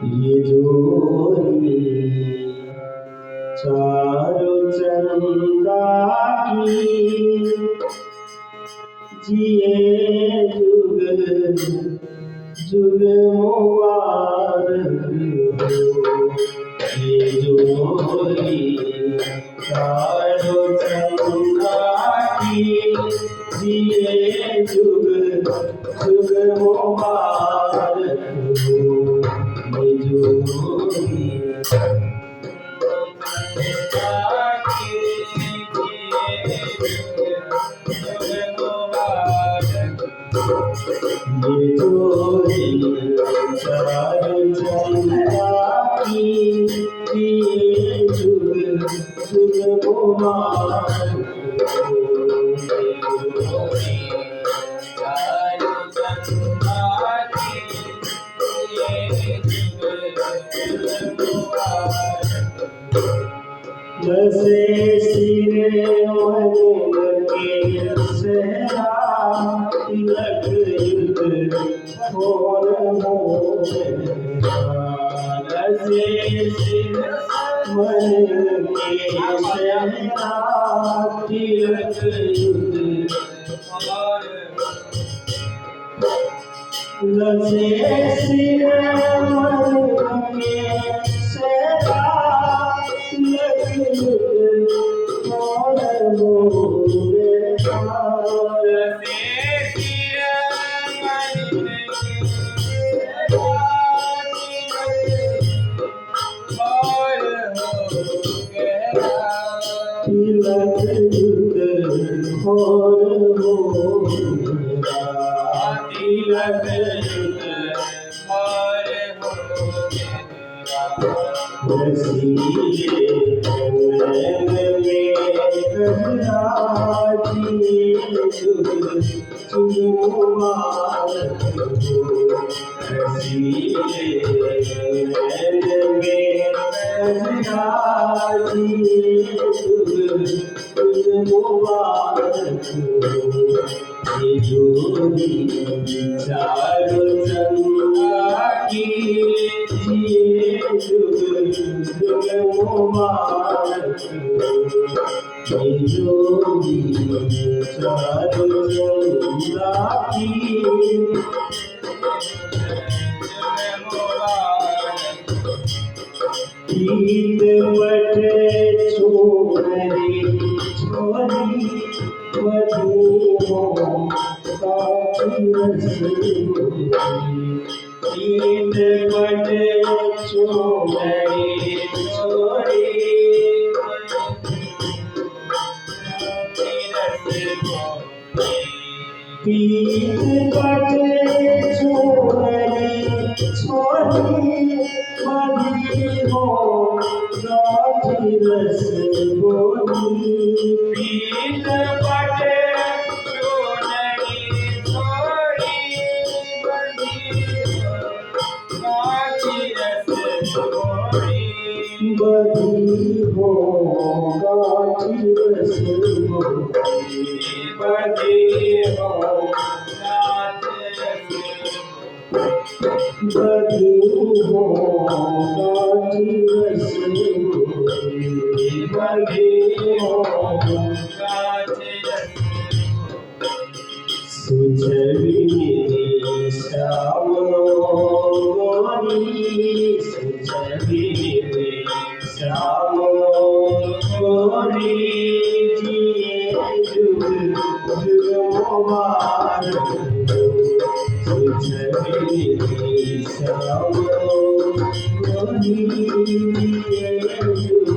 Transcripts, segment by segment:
ये जोड़ी चारों चंदा की जिए जुग जुग मुबारक हो। ये जोड़ी चारों चंदा की जिए जुग जुग मुबारक हो। ये जोड़ी ये जोड़ी चारों चंदा की जिए जुग जुग मुबारक जैसे सिरे मन के सहरा तिलक युग और हो जैसे सिर मन के सहरा तिलक युग जैसे सिर मन के सहरा ये जोड़ी चारों चंदा की जिए जुग जुग मुबारक हो। ये जोड़ी चारों चंदा की ईद बटे छोरी छोरी मधु हो काफी रसूली ईद बटे छोरी छोरी ईद बटे छोरी छोरी मधु हो काफी रसूली ईद बटे बधी हो गाठी रसूली बधी हो बधी हो गाठी रसूली बधी हो सुचरी श्याम गोरी सुचरी श्याम गोरी जिए जुग जुग मुबारक हो। सुचरी श्याम गोरी जिए जुग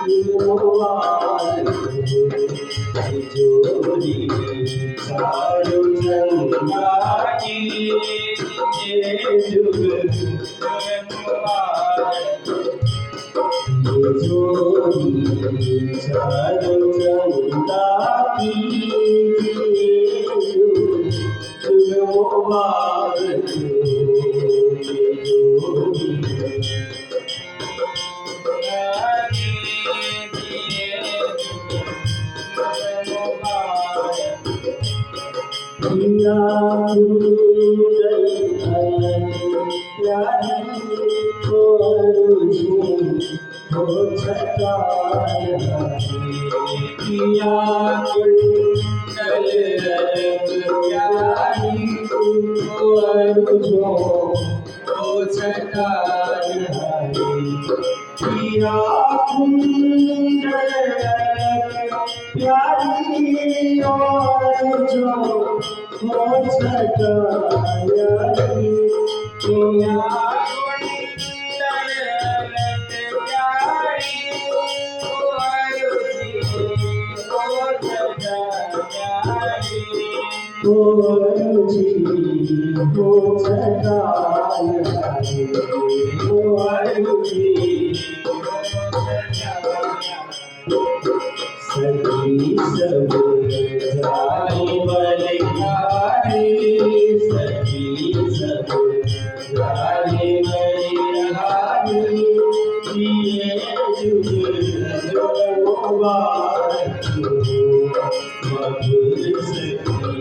जुग मुबारक हो। जोड़ी चारों चंदा की जिए जुग जुग मुबारक हो। ये जोड़ी चारों चंदा की जिए जुग जुग मुबारक हो। ये जोड़ी या प्यारी गुरु हो छटाई किया कुंडल रंग प्यारी गुरु हो छटाई किया कुंडल प्यारी और जो हो छटाया किया कुंडल प्यारी और जी हो छटाया सखी सब जाए बलिहारी सखी सब जाए बलिहारी जिए जुग मधुर सखी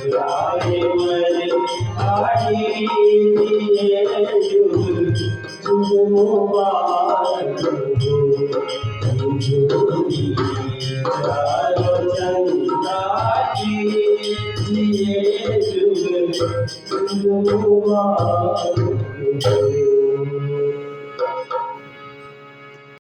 जाए बलिहारी जिए जुग मुबारक जोड़ी चारो चंदा की जिए जुग मुबारक